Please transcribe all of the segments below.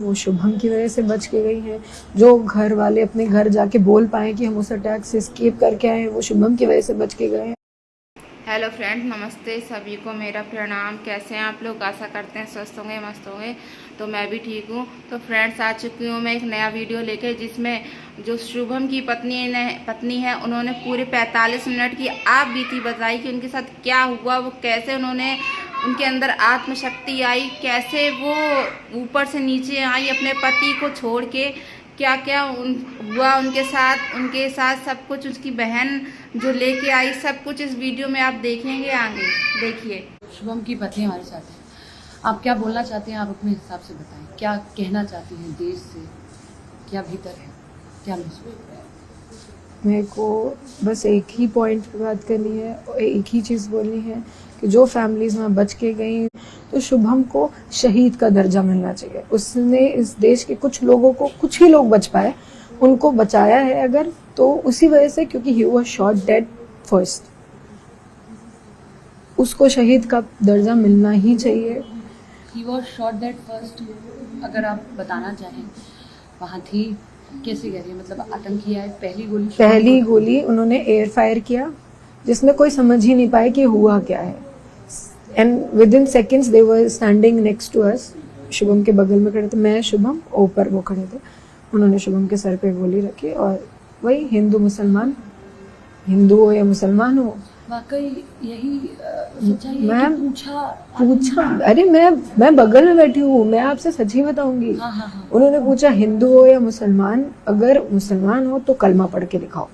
वो शुभम की वजह से बच के गई हैं। जो घर वाले अपने घर जाके बोल पाए कि हम उस अटैक से एस्केप करके आए हैं, वो शुभम की वजह से बच के गए हैं। हेलो फ्रेंड्स, नमस्ते सभी को मेरा प्रणाम। कैसे हैं आप लोग? आशा करते हैं स्वस्थ होंगे, मस्त होंगे। तो मैं भी ठीक हूँ। तो फ्रेंड्स, आ चुकी हूँ मैं एक नया वीडियो लेकर, जिसमें जो शुभम की पत्नी है, उन्होंने पूरे 45 मिनट की आप बीती बताई कि उनके साथ क्या हुआ, वो कैसे उनके अंदर आत्मशक्ति आई, कैसे वो ऊपर से नीचे आई अपने पति को छोड़ के, क्या क्या हुआ उनके साथ सब कुछ, उसकी बहन जो लेके आई, सब कुछ इस वीडियो में आप देखेंगे। आगे देखिए। शुभम की पत्नी हमारे साथ है। आप क्या बोलना चाहते हैं? आप अपने हिसाब से बताएं। क्या कहना चाहती हैं देश से? क्या भीतर है? क्या महसूस है? मेरे को बस एक ही पॉइंट पे बात करनी है और एक ही चीज़ बोलनी है कि जो फैमिलीज में बच के गई, तो शुभम को शहीद का दर्जा मिलना चाहिए। उसने इस देश के कुछ लोगों को, कुछ ही लोग बच पाए, उनको बचाया है अगर, तो उसी वजह से, क्योंकि he was shot dead first. उसको शहीद का दर्जा मिलना ही चाहिए। He was shot dead first. अगर आप बताना चाहें, वहाँ थी, कैसे कह रही है? मतलब आतंकी आए, पहली गोली उन्होंने एयर फायर किया, जिसमें कोई समझ ही नहीं पाया कि हुआ क्या है। And within seconds they were standing next to us. Shubham के बगल में खड़े थे, मैं, शुभम, ऊपर वो खड़े थे। उन्होंने शुभम के सर पे गोली रखी और वही हिंदू मुसलमान, हिंदू हो या मुसलमान हो, वाकई यही सच्चाई है मैम। पूछा अरे मैं बगल में बैठी हूँ, मैं आपसे सच ही बताऊंगी। हाँ। उन्होंने पूछा हिंदू हो या मुसलमान, अगर मुसलमान हो तो कलमा पढ़ के दिखाओ।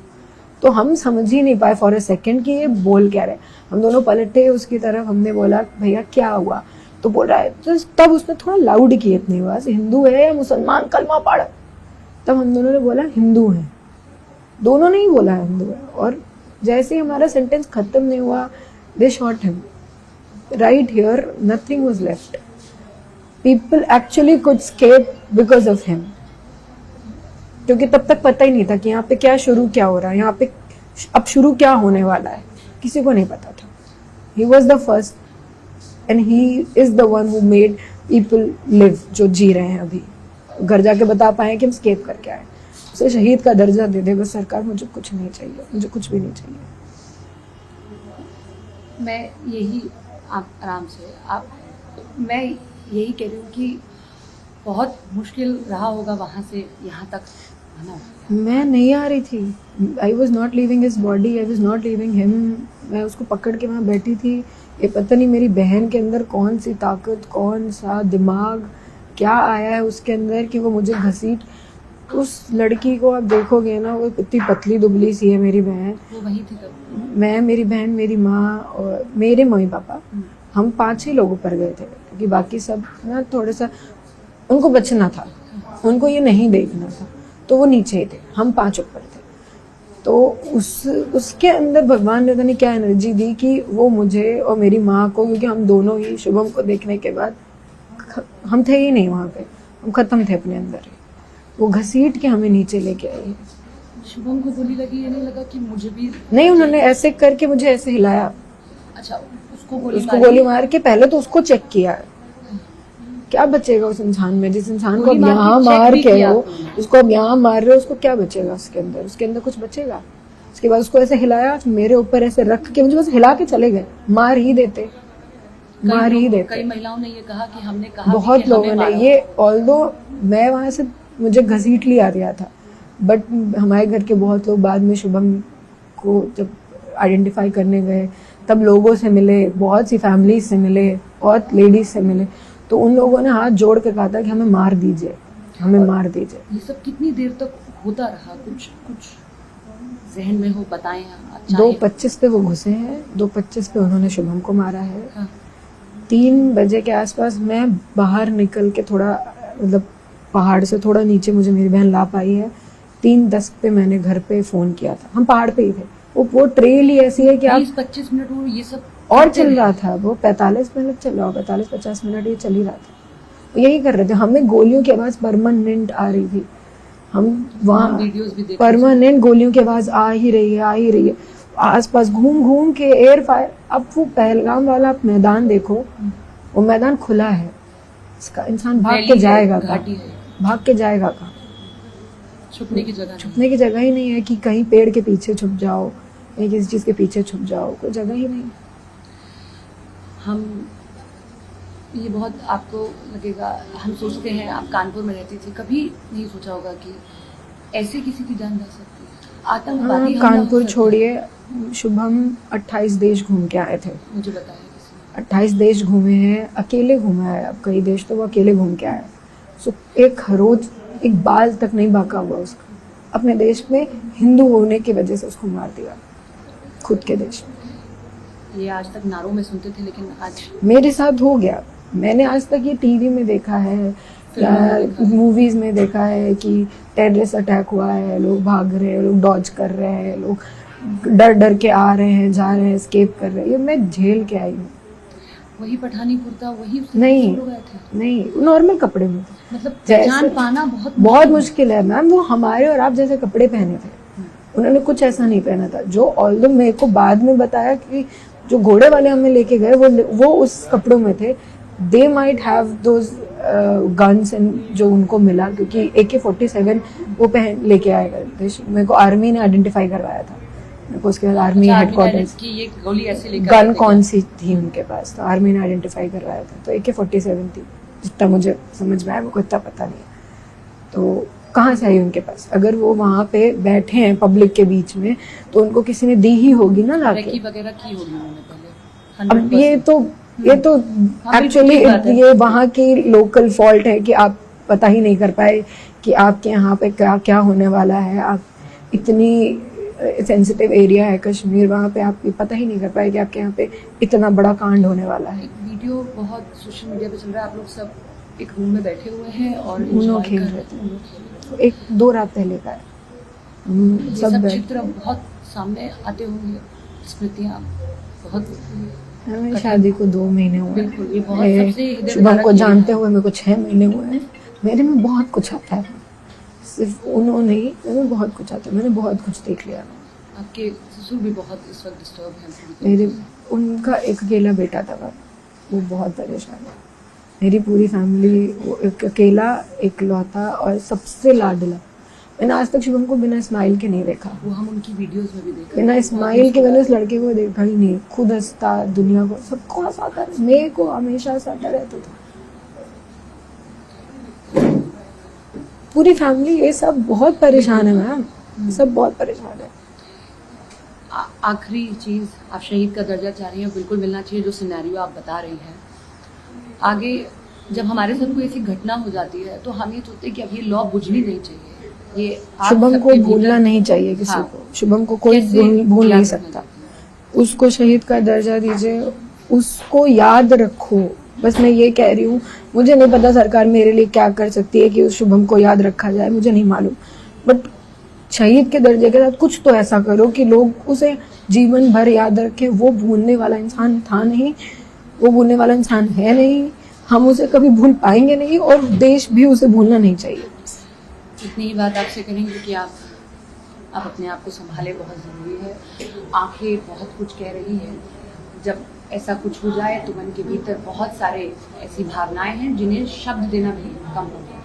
तो हम समझ ही नहीं पाए फॉर अ सेकंड कि ये बोल क्या रहे। हम दोनों पलटे उसकी तरफ, हमने बोला भैया क्या हुआ, तो बोल रहा है, तो तब उसने थोड़ा लाउड की अपनी आवाज, हिंदू है या मुसलमान, कलमा पढ़। तब हम दोनों ने बोला हिंदू है, दोनों ने ही बोला हिंदू है। और जैसे ही हमारा सेंटेंस खत्म नहीं हुआ, they shot him right here, nothing was left. People actually could escape because of him, क्योंकि तब तक पता ही नहीं था कि यहाँ पे क्या शुरू क्या हो रहा है, यहाँ पे अब शुरू क्या होने वाला है, किसी को नहीं पता था। He was the first and he is the one who made people live, जो जी रहे हैं अभी। घर जाके बता पाए कि हम स्केप करके आए। उसे शहीद का दर्जा दे दे बस सरकार, मुझे कुछ नहीं चाहिए, मुझे कुछ भी नहीं चाहिए। मैं यही, आप आराम से, मैं यही कह रही हूँ कि बहुत मुश्किल रहा होगा वहाँ से यहाँ तक आना। मैं नहीं आ रही थी, I was not living his body, I was not living him. मैं उसको पकड़ के वहाँ बैठी थी। ये पता नहीं मेरी बहन के अंदर कौन सी ताकत, कौन सा दिमाग, क्या आया है उसके अंदर कि वो मुझे घसीट। उस लड़की को आप देखोगे ना, वो इतनी पतली दुबली सी है मेरी बहन। वो वही थी तब? मैं, मेरी बहन, मेरी माँ और मेरे मम्मी पापा, हम 5-6 लोग ऊपर गए थे, क्योंकि बाकी सब ना थोड़ा सा उनको बचना था, उनको ये नहीं देखना था, तो वो नीचे ही थे, हम 5 ऊपर थे। तो उसके अंदर भगवान ने पता नहीं क्या एनर्जी दी कि वो मुझे और मेरी माँ को, क्योंकि हम दोनों ही शुभम को देखने के बाद हम थे ही नहीं वहाँ पे, हम खत्म थे अपने अंदर ही। वो घसीट के हमें नीचे लेके आई है। शुभम को गोली लगी, ये नहीं लगा कि मुझे भी? नहीं, उन्होंने ऐसे करके मुझे ऐसे हिलाया। अच्छा, उसको गोली मार के पहले तो उसको चेक किया। क्या बचेगा उस इंसान में, जिस इंसान को अब यहाँ मार के हो, उसको अब यहाँ मार रहे हो, उसको क्या बचेगा उसके अंदर? उसके अंदर कुछ बचेगा? उसके बाद उसको ऐसे हिलाया, मेरे ऊपर ऐसे रख के मुझे बस हिला के चले गए। मार ही देते। कई महिलाओं ने ये कहा कि हमने कहा, बहुत लोगों ने ये, ऑल्दो मैं वहां से, मुझे घसीट लिया गया था, बट हमारे घर के बहुत लोग बाद में शुभम को जब आइडेंटिफाई करने गए, तब लोगों से मिले, बहुत सी फैमिली से मिले, बहुत लेडीज से मिले, तो उन लोगों ने हाथ जोड़ कर कहा था कि हमें मार दीजिए, हमें मार दीजिए। ये सब कितनी देर तक होता रहा? कुछ जहन में हो, बताएं। 2:25 पे वो घुसे हैं, 2:25 पे उन्होंने शुभम को मारा है। हाँ। 3 बजे के आसपास मैं बाहर निकल के, थोड़ा मतलब पहाड़ से थोड़ा नीचे मुझे मेरी बहन ला पाई है। 3:10 पे मैंने घर पे फोन किया था, हम पहाड़ पे ही थे। वो ट्रेल ही ऐसी है कि आप 20-25 मिनट वो ये सब और चल रहा था, वो 45 मिनट चल रहा, 45-50 मिनट ये चल ही रहा था। यही कर रहे थे, हमें गोलियों की आवाज परमानेंट आ रही थी। हम वहाँ परमानेंट गोलियों की आवाज आ ही रही है। आसपास घूम घूम के एयर फायर। अब वो पहलगाम वाला मैदान देखो, वो मैदान खुला है, इसका इंसान भाग के जाएगा। घाटी है। भाग के जाएगा कहाँ? छुपने की जगह नहीं। छुपने की जगह ही नहीं है कि कहीं पेड़ के पीछे छुप जाओ या किसी चीज़ के पीछे छुप जाओ, कोई जगह ही नहीं। हम ये बहुत आपको लगेगा, हम सोचते हैं आप कानपुर में रहती थी, कभी नहीं सोचा होगा कि ऐसे किसी की जान जा सकती है, आतंकवादी हमला हो कानपुर सकता है। छोड़िए, शुभम 28 देश घूम के आए थे। मुझे बताया किसी 28 देश घूमे हैं, अकेले घूमा है। अब कई देश तो वो अकेले घूम के आया। सो एक रोज एक बाल तक नहीं बाका हुआ उसका। अपने देश में हिंदू होने की वजह से उसको मार दिया, खुद के देश में। ने। ये आज तक नारों में सुनते थे, लेकिन आज मेरे साथ हो गया। मैंने आज तक ये टीवी में देखा है या फिल्मों में देखा है। मूवीज में देखा है कि टेररिस्ट अटैक हुआ है, लोग भाग रहे हैं, लोग डॉज कर रहे हैं, लोग डर डर के आ रहे हैं, जा रहे हैं, एस्केप कर रहे हैं। ये मैं झेल के आई हूँ। वही पठानी कुर्ता, वही नहीं। शुरू गए थे। नहीं, नॉर्मल कपड़े में थे। मतलब जैसे- पहचान पाना बहुत मुश्किल है मैम। वो हमारे और आप जैसे कपड़े पहने थे, उन्होंने कुछ ऐसा नहीं पहना था। जो ऑल्दो मेरे को बाद में बताया कि जो घोड़े वाले हमें लेके गए वो उस कपड़ों में थे। They might have those guns and जो उनको मिला, क्योंकि AK-47 वो पहन लेके आए गए। मेरे को आर्मी ने आइडेंटिफाई करवाया था। मेरे को उसके बाद आर्मी हेडक्वार्टर्स की ये गोली ऐसे लेकर गन कौन सी थी उनके पास, तो आर्मी ने आइडेंटिफाई करवाया था। तो AK-47 थी, जितना मुझे समझ में आया। मेरे को इतना पता नहीं है तो कहाँ से आई उनके पास। अगर वो वहाँ पे बैठे हैं पब्लिक के बीच में, तो उनको किसी ने दी ही होगी ना लाके। रेकी वगैरह की होगी उन्होंने पहले। अब 100%। ये तो हाँ, एक्चुअली बिल्कुल ठीक बात है। ये वहाँ की लोकल फॉल्ट है कि आप पता ही नहीं कर पाए कि आपके यहाँ पे क्या क्या होने वाला है। आप इतनी सेंसिटिव एरिया है कश्मीर, वहाँ पे आप ये पता ही नहीं कर पाए कि आपके यहाँ पे इतना बड़ा कांड होने वाला है। एक वीडियो बहुत सोशल मीडिया पे चल रहा है, आप लोग सब एक रूम में बैठे हुए हैं और Uno enjoy खेल कर रहे थे। Uno खेल रहे तो 1-2 रात पहले का है। हम थे। ये सब सब बैठ- चित्र बहुत सामने आते होंगे, स्मृतियाँ बहुत। हमें शादी को 2 महीने हुए हैं। बिल्कुल, ये बहुत मैं सबसे हृदय शुभम विदारक को ये जानते है। हुए मेरे को 6 महीने हुए हैं। मेरे में बहुत कुछ आता है, सिर्फ उन्होंने ही, मेरे में बहुत कुछ आता है। मैंने बहुत कुछ देख लिया। आपके ससुर भी बहुत इस वक्त डिस्टर्ब हैं पूरी तरह मेरे से। उनका एक अकेला बेटा था, वो बहुत परेशान है। मेरी पूरी फैमिली, वो एक अकेला इकलौता और सबसे लाडला। मैंने आज तक शुभम को बिना स्माइल के नहीं देखा। वो हम उनकी वीडियोस में भी देखा। बिना स्माइल के मैंने उस लड़के को देखा ही नहीं। खुद हंसता, दुनिया को सबको हंसाता, मेरे को हमेशा हंसाता रहता था। पूरी फैमिली ये सब बहुत परेशान है मैम, सब बहुत परेशान है। आखिरी चीज़, आप शहीद का दर्जा चाह रही हैं, बिल्कुल मिलना चाहिए। जो सिनेरियो आप बता रही हैं, आगे जब हमारे साथ कोई ऐसी घटना हो जाती है तो हम ये सोचते हैं कि अब ये लॉ बुझनी नहीं चाहिए। ये आप शुभम को सबके भूलना भीतर- नहीं चाहिए किसी हाँ। को। शुभम को कोई कैसे भूल याद नहीं रखना सकता। चाहिए? उसको शहीद का दर्जा दीजिए, उसको याद रखो। बस मैं ये कह रही हूँ, मुझे नहीं पता सरकार मेरे लिए क्या कर सकती है कि उस शुभम को याद रखा जाए, मुझे नहीं मालूम। बट शहीद के दर्जे के साथ कुछ तो ऐसा करो कि लोग उसे जीवन भर याद रखें। वो भूलने वाला इंसान था नहीं, वो भूलने वाला इंसान है नहीं। हम उसे कभी भूल पाएंगे नहीं और देश भी उसे भूलना नहीं चाहिए। इतनी ही बात आपसे करेंगे कि आप अपने आप को संभाले, बहुत ज़रूरी है। आंखें बहुत कुछ कह रही हैं। जब ऐसा कुछ हो जाए तो मन के भीतर बहुत सारे ऐसी भावनाएं हैं जिन्हें शब्द देना भी कम हो गया।